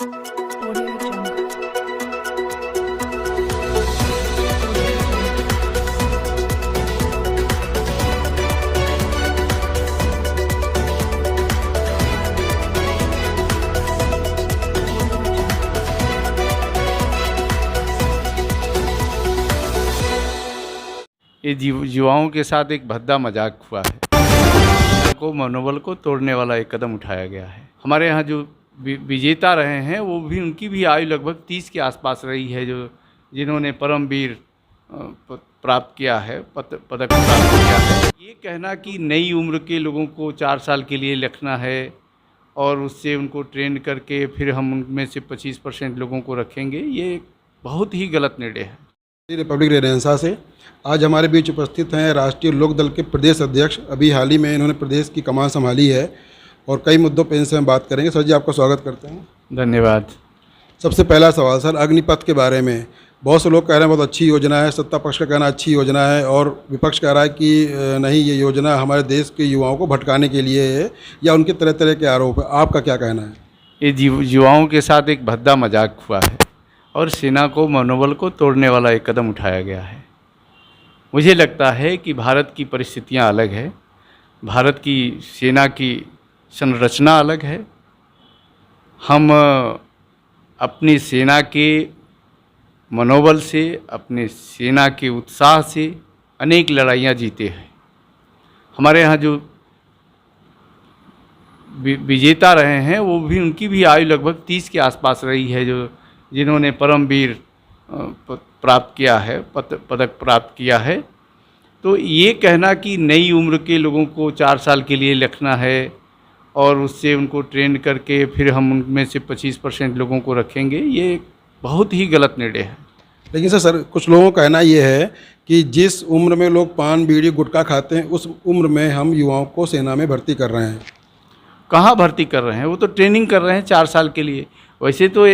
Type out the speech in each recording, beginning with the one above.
Audio Jungle. ये युवाओं के साथ एक भद्दा मजाक हुआ है को मनोबल को तोड़ने वाला एक कदम उठाया गया है। हमारे यहाँ जो विजेता रहे हैं वो भी उनकी भी आयु लगभग 30 के आसपास रही है, जो जिन्होंने परमवीर प्राप्त किया है, पदक प्राप्त किया है। ये कहना कि नई उम्र के लोगों को 4 साल के लिए रखना है और उससे उनको ट्रेन करके फिर हम उनमें से 25% लोगों को रखेंगे, ये बहुत ही गलत निर्णय है। रिपब्लिक रेनेसा से आज हमारे बीच उपस्थित हैं राष्ट्रीय लोक दल के प्रदेश अध्यक्ष। अभी हाल ही में इन्होंने प्रदेश की कमान संभाली है और कई मुद्दों पर इनसे हम बात करेंगे। सर जी, आपका स्वागत करते हैं। धन्यवाद। सबसे पहला सवाल सर, अग्निपथ के बारे में बहुत से लोग कह रहे हैं बहुत अच्छी योजना है, सत्ता पक्ष का कहना अच्छी योजना है और विपक्ष कह रहा है कि नहीं, ये योजना हमारे देश के युवाओं को भटकाने के लिए है, या उनके तरह तरह के आरोप है। आपका क्या कहना है? ये युवाओं के साथ एक भद्दा मजाक हुआ है और सेना को मनोबल को तोड़ने वाला एक कदम उठाया गया है। मुझे लगता है कि भारत की परिस्थितियां अलग है, भारत की सेना की संरचना अलग है। हम अपनी सेना के मनोबल से, अपने सेना के उत्साह से अनेक लड़ाइयां जीते हैं। हमारे यहाँ जो विजेता रहे हैं वो भी उनकी भी आयु लगभग 30 के आसपास रही है, जो जिन्होंने परमवीर प्राप्त किया है, पदक प्राप्त किया है। तो ये कहना कि नई उम्र के लोगों को 4 साल के लिए रखना है और उससे उनको ट्रेन करके फिर हम उनमें से 25% लोगों को रखेंगे, ये बहुत ही गलत निर्णय है। लेकिन सर कुछ लोगों का कहना ये है कि जिस उम्र में लोग पान बीड़ी गुटखा खाते हैं उस उम्र में हम युवाओं को सेना में भर्ती कर रहे हैं। कहाँ भर्ती कर रहे हैं? वो तो ट्रेनिंग कर रहे हैं 4 साल के लिए। वैसे तो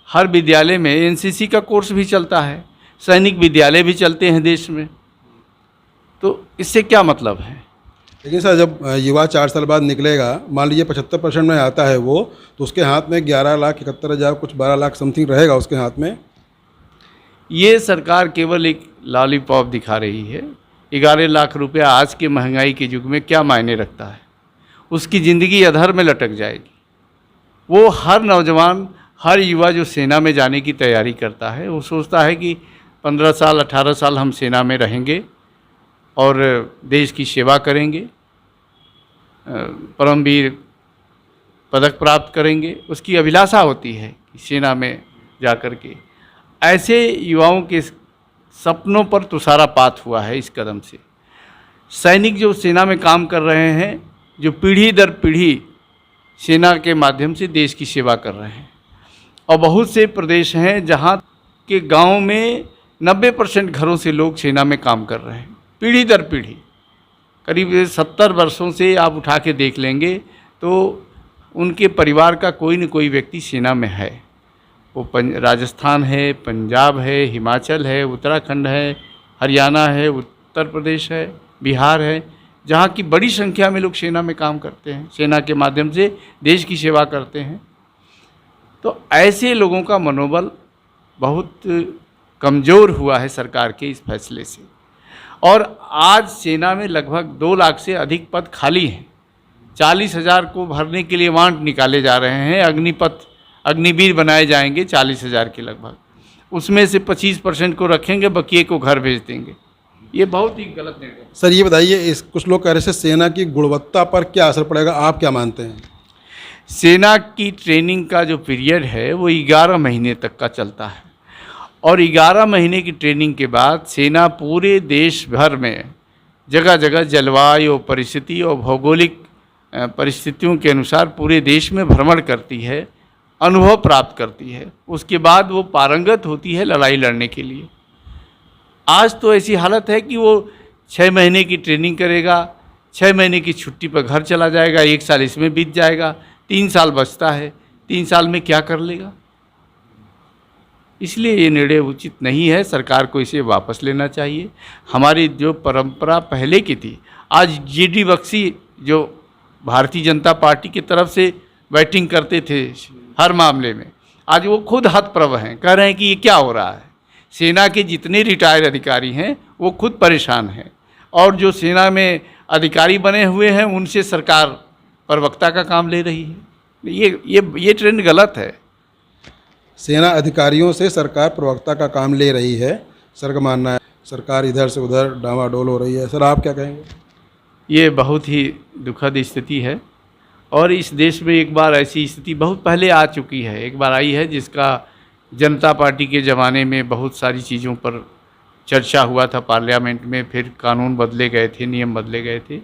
हर विद्यालय में एनसीसी का कोर्स भी चलता है, सैनिक विद्यालय भी चलते हैं देश में, तो इससे क्या मतलब है? लेकिन सर जब युवा 4 साल बाद निकलेगा, मान लीजिए 75% में आता है वो, तो उसके हाथ में 11,71,000 कुछ 12 लाख समथिंग रहेगा उसके हाथ में। ये सरकार केवल एक लॉलीपॉप दिखा रही है। 11 लाख रुपया आज के महंगाई के युग में क्या मायने रखता है? उसकी ज़िंदगी अधर में लटक जाएगी। वो हर नौजवान, हर युवा जो सेना में जाने की तैयारी करता है, वो सोचता है कि 15 साल 18 साल हम सेना में रहेंगे और देश की सेवा करेंगे, परमवीर पदक प्राप्त करेंगे। उसकी अभिलाषा होती है कि सेना में जाकर के। ऐसे युवाओं के सपनों पर तुषारापात हुआ है इस कदम से। सैनिक जो सेना में काम कर रहे हैं, जो पीढ़ी दर पीढ़ी सेना के माध्यम से देश की सेवा कर रहे हैं, और बहुत से प्रदेश हैं जहां के गांव में 90% घरों से लोग सेना में काम कर रहे हैं, पीढ़ी दर पीढ़ी। करीब 70 वर्षों से आप उठा के देख लेंगे तो उनके परिवार का कोई न कोई व्यक्ति सेना में है। वो राजस्थान है, पंजाब है, हिमाचल है, उत्तराखंड है, हरियाणा है, उत्तर प्रदेश है, बिहार है, जहाँ की बड़ी संख्या में लोग सेना में काम करते हैं, सेना के माध्यम से देश की सेवा करते हैं। तो ऐसे लोगों का मनोबल बहुत कमज़ोर हुआ है सरकार के इस फैसले से। और आज सेना में लगभग 2 लाख से अधिक पद खाली हैं। 40,000 को भरने के लिए वांट निकाले जा रहे हैं। अग्निवीर बनाए जाएंगे 40,000 के लगभग। उसमें से 25% को रखेंगे, बकिए को घर भेज देंगे। ये बहुत ही गलत निर्णय है। सर ये बताइए, कुछ लोग कह रहे हैं सेना की गुणवत्ता पर क्या असर पड़ेगा, आप क्या मानते हैं? सेना की ट्रेनिंग का जो पीरियड है वो 11 महीने तक का चलता है और 11 महीने की ट्रेनिंग के बाद सेना पूरे देश भर में जगह जगह जलवायु परिस्थिति और भौगोलिक परिस्थितियों के अनुसार पूरे देश में भ्रमण करती है, अनुभव प्राप्त करती है। उसके बाद वो पारंगत होती है लड़ाई लड़ने के लिए। आज तो ऐसी हालत है कि वो 6 महीने की ट्रेनिंग करेगा, 6 महीने की छुट्टी पर घर चला जाएगा, 1 साल इसमें बीत जाएगा, 3 साल बचता है। 3 साल में क्या कर लेगा? इसलिए ये निर्णय उचित नहीं है। सरकार को इसे वापस लेना चाहिए। हमारी जो परंपरा पहले की थी, आज जीडी बख्शी जो भारतीय जनता पार्टी की तरफ से बैटिंग करते थे हर मामले में, आज वो खुद हतप्रभ हैं, कह रहे हैं कि ये क्या हो रहा है। सेना के जितने रिटायर्ड अधिकारी हैं वो खुद परेशान हैं, और जो सेना में अधिकारी बने हुए हैं उनसे सरकार प्रवक्ता का काम ले रही है। ये ट्रेंड गलत है। सेना अधिकारियों से सरकार प्रवक्ता का काम ले रही है, सर का मानना है सरकार इधर से उधर डामाडोल हो रही है। सर आप क्या कहेंगे? ये बहुत ही दुखद स्थिति है, और इस देश में एक बार ऐसी स्थिति बहुत पहले आ चुकी है, एक बार आई है, जिसका जनता पार्टी के ज़माने में बहुत सारी चीज़ों पर चर्चा हुआ था पार्लियामेंट में, फिर कानून बदले गए थे, नियम बदले गए थे।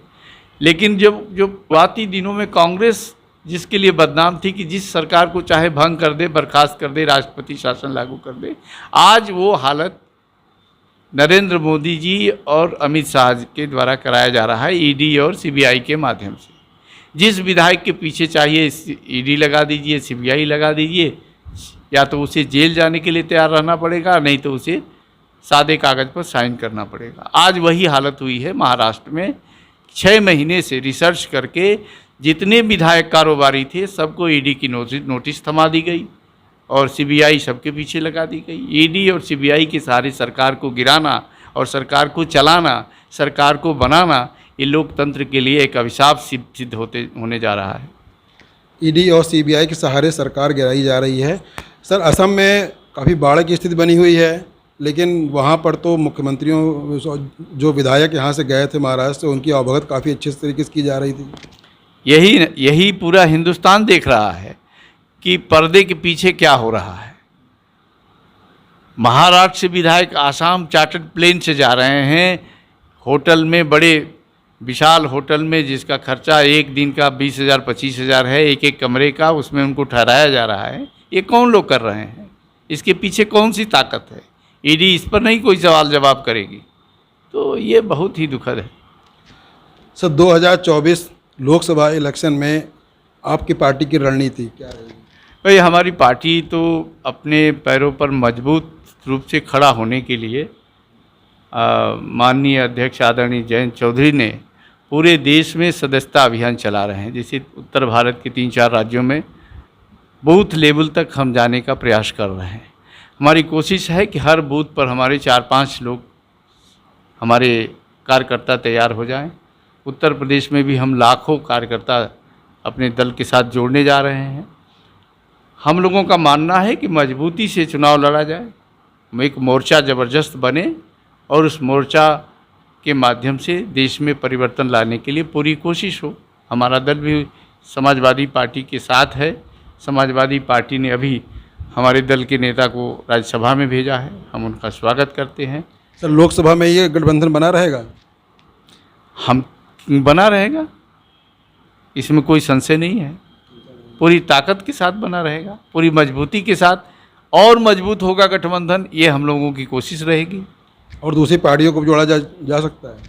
लेकिन जो शुरुआती दिनों में कांग्रेस जिसके लिए बदनाम थी कि जिस सरकार को चाहे भंग कर दे, बर्खास्त कर दे, राष्ट्रपति शासन लागू कर दे, आज वो हालत नरेंद्र मोदी जी और अमित शाह के द्वारा कराया जा रहा है, ईडी और सीबीआई के माध्यम से। जिस विधायक के पीछे चाहिए ईडी लगा दीजिए, सीबीआई लगा दीजिए, या तो उसे जेल जाने के लिए तैयार रहना पड़ेगा, नहीं तो उसे सादे कागज़ पर साइन करना पड़ेगा। आज वही हालत हुई है महाराष्ट्र में। 6 महीने से रिसर्च करके जितने विधायक कारोबारी थे सबको ईडी की नोटिस थमा दी गई, और सीबीआई सबके पीछे लगा दी गई। ईडी और सीबीआई के सहारे सरकार को गिराना और सरकार को चलाना, सरकार को बनाना, ये लोकतंत्र के लिए एक अभिशाप सिद्ध होने जा रहा है। ईडी और सीबीआई के सहारे सरकार गिराई जा रही है। सर असम में काफ़ी बाढ़ की स्थिति बनी हुई है, लेकिन वहाँ पर तो मुख्यमंत्रियों जो विधायक यहाँ से गए थे महाराष्ट्र से, उनकी अवगत काफ़ी अच्छे तरीके से की जा रही थी। यही पूरा हिंदुस्तान देख रहा है कि पर्दे के पीछे क्या हो रहा है। महाराष्ट्र से विधायक आसाम चार्टर्ड प्लेन से जा रहे हैं, होटल में, बड़े विशाल होटल में, जिसका खर्चा एक दिन का 20,000 25,000 है, एक एक कमरे का, उसमें उनको ठहराया जा रहा है। ये कौन लोग कर रहे हैं? इसके पीछे कौन सी ताकत है? ईडी इस पर नहीं कोई सवाल जवाब करेगी, तो ये बहुत ही दुखद है। सर 2024 लोकसभा इलेक्शन में आपकी पार्टी की रणनीति क्या रहेगी? भाई हमारी पार्टी तो अपने पैरों पर मजबूत रूप से खड़ा होने के लिए माननीय अध्यक्ष आदरणीय जयंत चौधरी ने पूरे देश में सदस्यता अभियान चला रहे हैं। जैसे उत्तर भारत के 3-4 राज्यों में बूथ लेवल तक हम जाने का प्रयास कर रहे हैं। हमारी कोशिश है कि हर बूथ पर हमारे 4-5 लोग, हमारे कार्यकर्ता तैयार हो जाएं। उत्तर प्रदेश में भी हम लाखों कार्यकर्ता अपने दल के साथ जोड़ने जा रहे हैं। हम लोगों का मानना है कि मजबूती से चुनाव लड़ा जाए, एक मोर्चा ज़बरदस्त बने, और उस मोर्चा के माध्यम से देश में परिवर्तन लाने के लिए पूरी कोशिश हो। हमारा दल भी समाजवादी पार्टी के साथ है। समाजवादी पार्टी ने अभी हमारे दल के नेता को राज्यसभा में भेजा है, हम उनका स्वागत करते हैं। सर लोकसभा में ये गठबंधन बना रहेगा? हम बना रहेगा, इसमें कोई संशय नहीं है। पूरी ताकत के साथ बना रहेगा, पूरी मजबूती के साथ, और मजबूत होगा गठबंधन, ये हम लोगों की कोशिश रहेगी। और दूसरी पार्टियों को भी जोड़ा जा सकता है?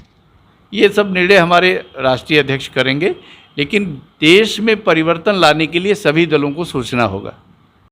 ये सब निर्णय हमारे राष्ट्रीय अध्यक्ष करेंगे, लेकिन देश में परिवर्तन लाने के लिए सभी दलों को सोचना होगा।